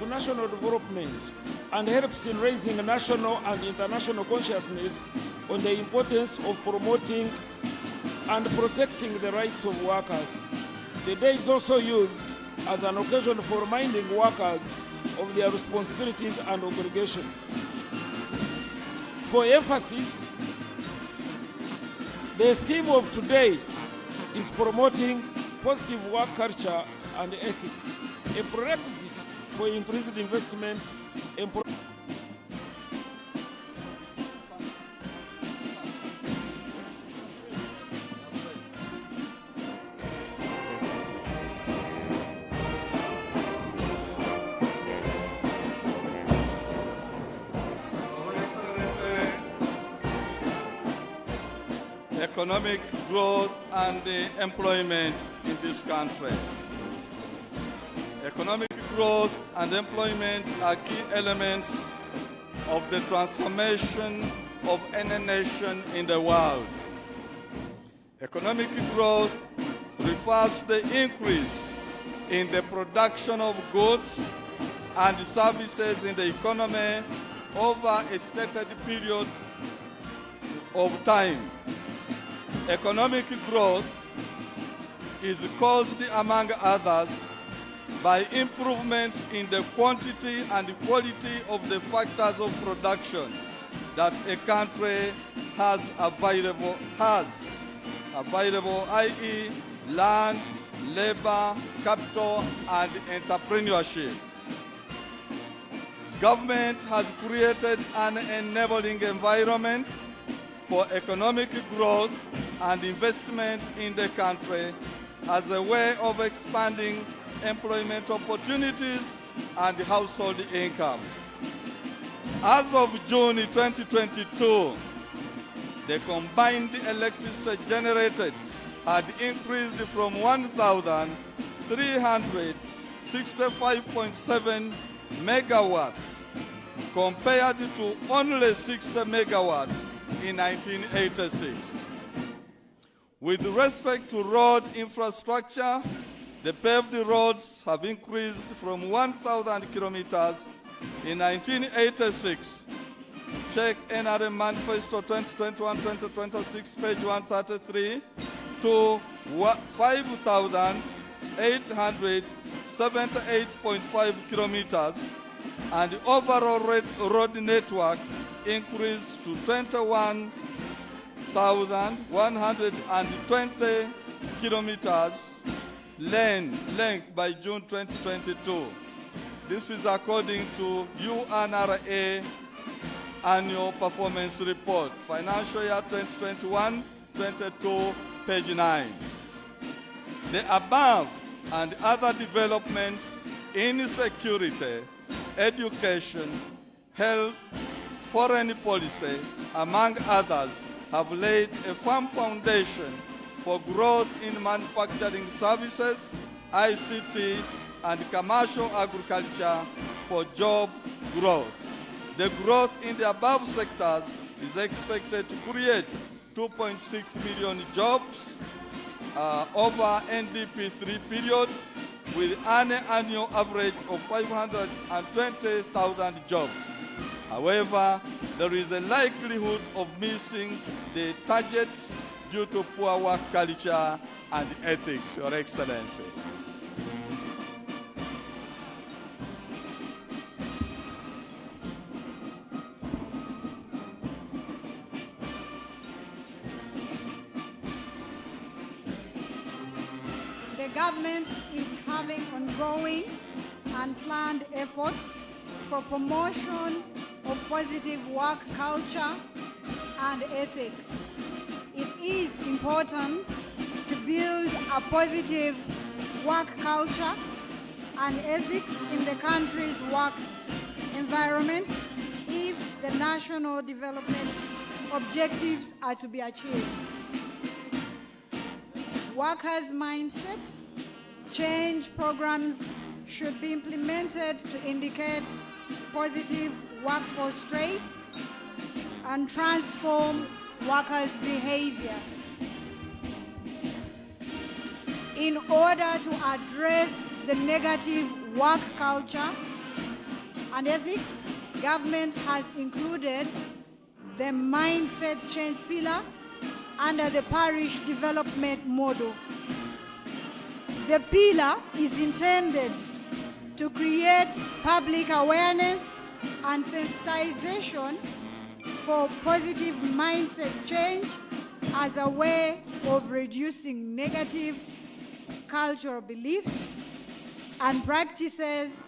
to national development and helps in raising national and international consciousness on the importance of promoting and protecting the rights of workers. The day is also used as an occasion for reminding workers of their responsibilities and obligations. For emphasis, the theme of today is promoting positive work culture and ethics, a prerequisite for increased investment in economic growth and employment in this country. Economic growth and employment are key elements of the transformation of any nation in the world. Economic growth refers to the increase in the production of goods and services in the economy over a stated period of time. Economic growth is caused, among others, by improvements in the quantity and quality of the factors of production that a country has available, i.e. land, labor, capital, and entrepreneurship. Government has created an enabling environment for economic growth and investment in the country as a way of expanding employment opportunities and household income. As of June 2022, the combined electricity generated had increased from 1,365.7 megawatts compared to only 60 megawatts in 1986. With respect to road infrastructure, the paved roads have increased from 1,000 kilometers in 1986. Check NRM Manifesto 2021-2026, page 133, to 5,878.5 kilometers, and the overall road network increased to 21,120 kilometers length by June 2022. This is according to UNRA Annual Performance Report, Financial Year 2021-22, page 9. The above and other developments in security, education, health, foreign policy, among others, have laid a firm foundation for growth in manufacturing services, ICT, and commercial agriculture for job growth. The growth in the above sectors is expected to create 2.6 million jobs over NDP3 period, with an annual average of 520,000 jobs. However, there is a likelihood of missing the targets due to poor work culture and ethics, Your Excellency. The government is having ongoing and planned efforts for promotion of positive work culture and ethics. It is important to build a positive work culture and ethics in the country's work environment if the national development objectives are to be achieved. Workers' mindset change programs should be implemented to indicate positive workforce traits and transform workers' behavior. In order to address the negative work culture and ethics, government has included the mindset change pillar under the parish development model. The pillar is intended to create public awareness and sensitization for positive mindset change as a way of reducing negative cultural beliefs and practices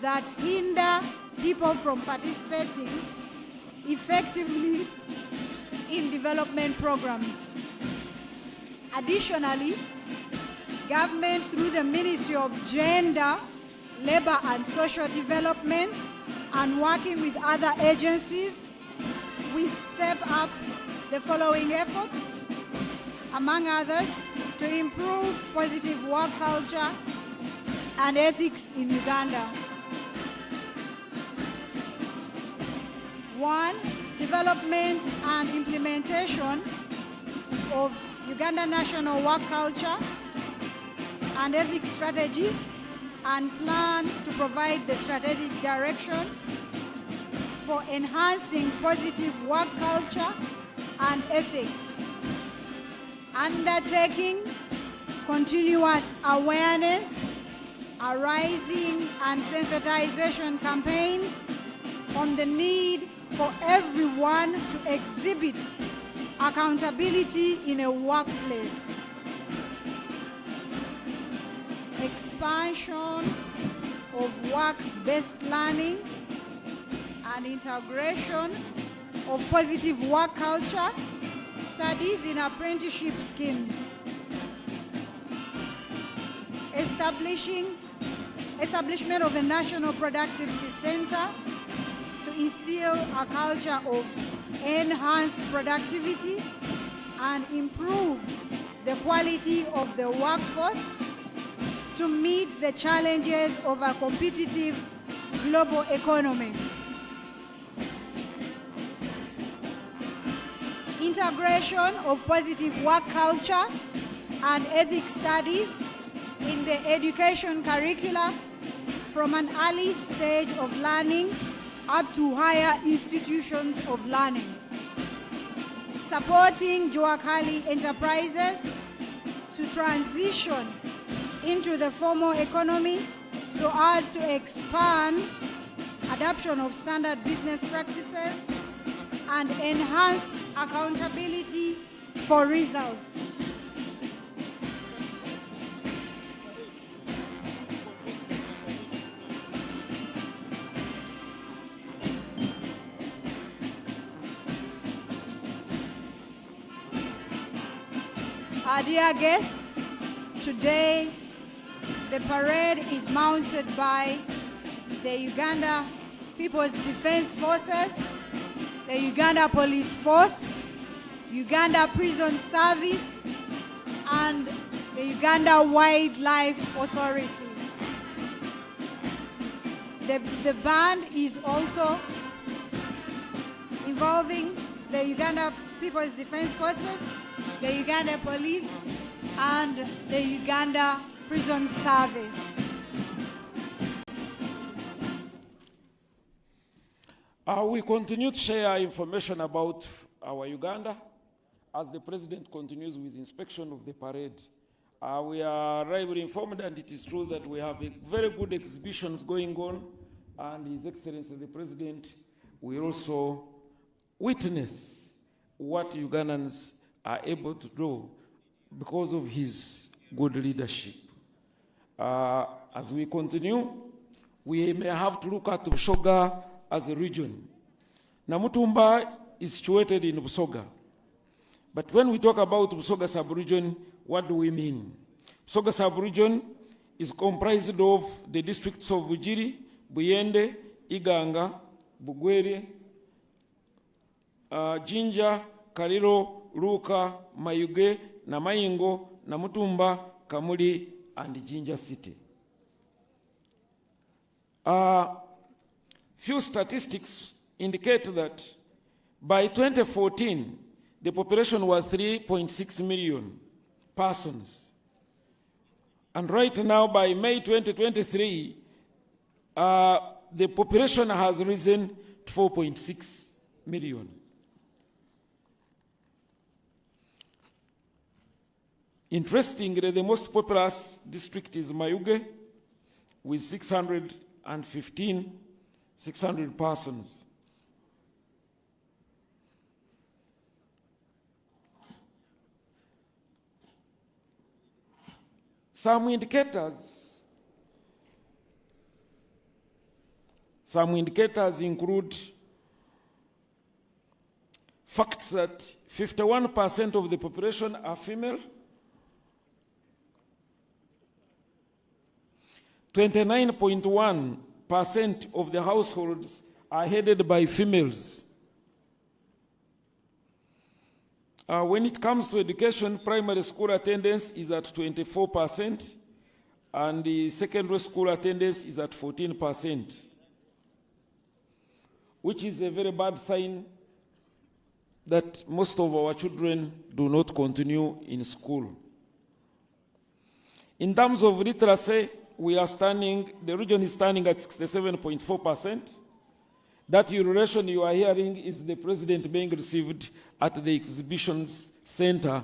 that hinder people from participating effectively in development programs. Additionally, government through the Ministry of Gender, Labor and Social Development and working with other agencies will step up the following efforts, among others, to improve positive work culture and ethics in Uganda. 1, development and implementation of Uganda National Work Culture and Ethics Strategy and plan to provide the strategic direction for enhancing positive work culture and ethics. Undertaking continuous awareness, arising and sensitization campaigns on the need for everyone to exhibit accountability in a workplace. Expansion of work-based learning and integration of positive work culture studies in apprenticeship schemes. Establishment of a National Productivity Center to instill a culture of enhanced productivity and improve the quality of the workforce to meet the challenges of a competitive global economy. Integration of positive work culture and ethics studies in the education curricula from an early stage of learning up to higher institutions of learning. Supporting Juakali enterprises to transition into the formal economy so as to expand adoption of standard business practices and enhance accountability for results. Our dear guests, today the parade is mounted by the Uganda People's Defense Forces, the Uganda Police Force, Uganda Prison Service, and the Uganda Wildlife Authority. The band is also involving the Uganda People's Defense Forces, the Uganda Police, and the Uganda Prison Service. We continue to share information about our Uganda as the President continues with inspection of the parade. We are rightly informed, and it is true that we have very good exhibitions going on, and His Excellency the President will also witness what Ugandans are able to do because of his good leadership. As we continue, we may have to look at Busoga as a region. Namutumba is situated in Busoga. But when we talk about Busoga sub-region, what do we mean? Busoga sub-region is comprised of the districts of Bujiri, Buyende, Iganga, Bugwere, Jinja, Kaliro, Luka, Mayuge, Namayingo, Namutumba, Kamuli, and Jinja City. Few statistics indicate that by 2014, the population was 3.6 million persons. And right now, by May 2023, the population has risen to 4.6 million. Interestingly, the most populous district is Mayuge, with 600 persons. Some indicators include facts that 51% of the population are female, 29.1% of the households are headed by females. When it comes to education, primary school attendance is at 24%, and the secondary school attendance is at 14%, which is a very bad sign that most of our children do not continue in school. In terms of literacy, the region is standing at 67.4%. That relation you are hearing is the president being received at the exhibitions center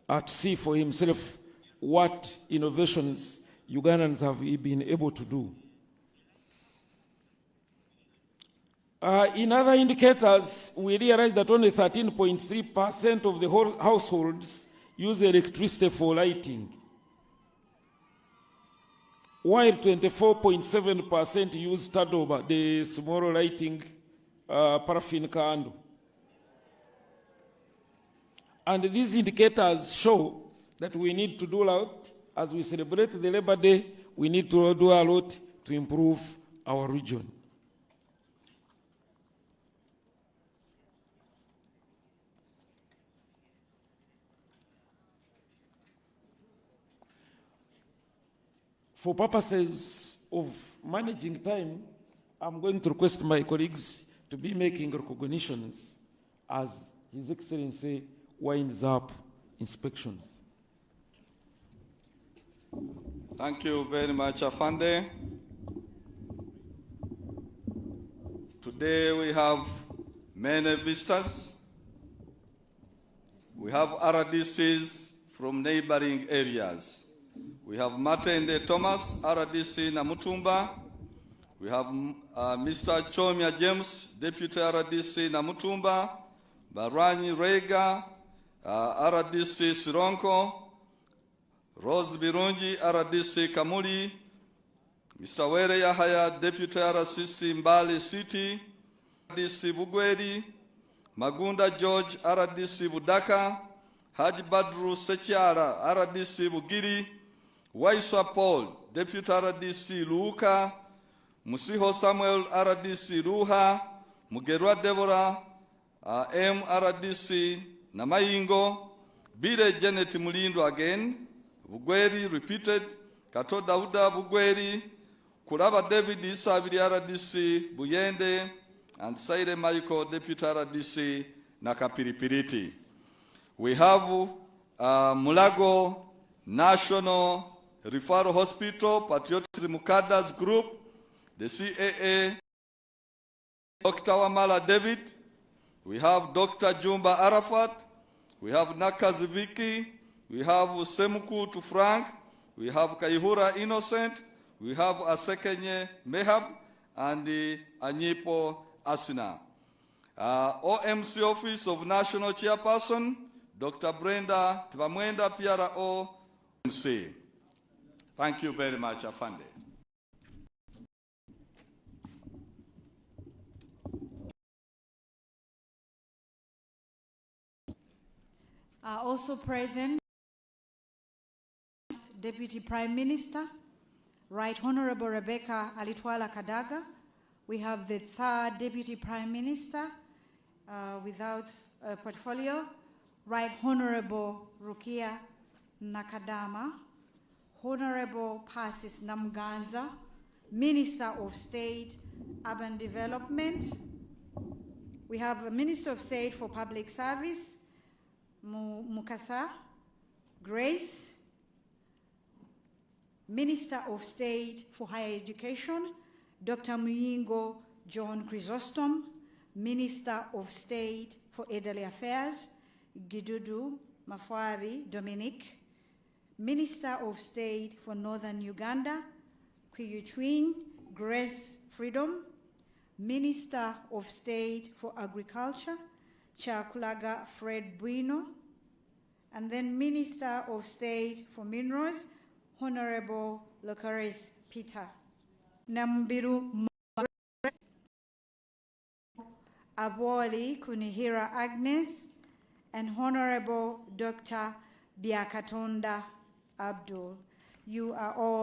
to see for himself what innovations Ugandans have been able to do. In other indicators, we realize that only 13.3% of the whole households use electricity for lighting, while 24.7% use Tadoba, the small lighting paraffin candle. And these indicators show that we need to do a lot. As we celebrate the Labor Day, we need to do a lot to improve our region. For purposes of managing time, I'm going to request my colleagues to be making recognitions as His Excellency winds up inspections. Thank you very much, Afande. Today we have many visitors. We have RDCs from neighboring areas. We have Matende Thomas, RDC Namutumba. We have Mr. Chomia James, Deputy RDC Namutumba. Baranyi Rega, RDC Sironko. Rose Birungi, RDC Kamuli. Mr. Were Yahaya, Deputy RDC Mbali City. RDC Bugweri. Magunda George, RDC Budaka. Haji Badru Sechiara, RDC Bugiri. Waiswa Paul, Deputy RDC Luka, Musiho Samuel, RDC Ruha, Mugerwa Deborah, M RDC Namayingo, Bile Janet Mulindo again, Bugweri repeated, Kato Dauda Bugweri, Kuraba David Isabiri RDC Buyende, and Saide Michael, Deputy RDC Nakapiripiriti. We have Mulago National Referral Hospital, Patriotism Mukadas Group, the CAA, Dr. Wamala David, we have Dr. Jumba Arafat, we have Nakazi Vicky, we have Semuku to Frank, we have Kaihura Innocent, we have Asekenye Mehab, and the Anyipo Asina. OMC Office of National Chairperson, Dr. Brenda Twamwenda Piara OMC. Thank you very much, Afande. Also present, Deputy Prime Minister, Right Honorable Rebecca Alitwala Kadaga. We have the third Deputy Prime Minister without a portfolio, Right Honorable Rukia Nakadama, Honorable Persis Namganza, Minister of State, Urban Development. We have a Minister of State for Public Service, Mukasa Grace, Minister of State for Higher Education, Dr. Muyingo John Chrysostom, Minister of State for Elderly Affairs, Gidudu Mafwabi Dominic, Minister of State for Northern Uganda, Kwiyuchwin Grace Freedom, Minister of State for Agriculture, Chakulaga Fred Bwino, and then Minister of State for Minerals, Honorable Locaris Peter. Nambiru Abwali Kunihira Agnes, and Honorable Dr. Biakatonda Abdul. You are all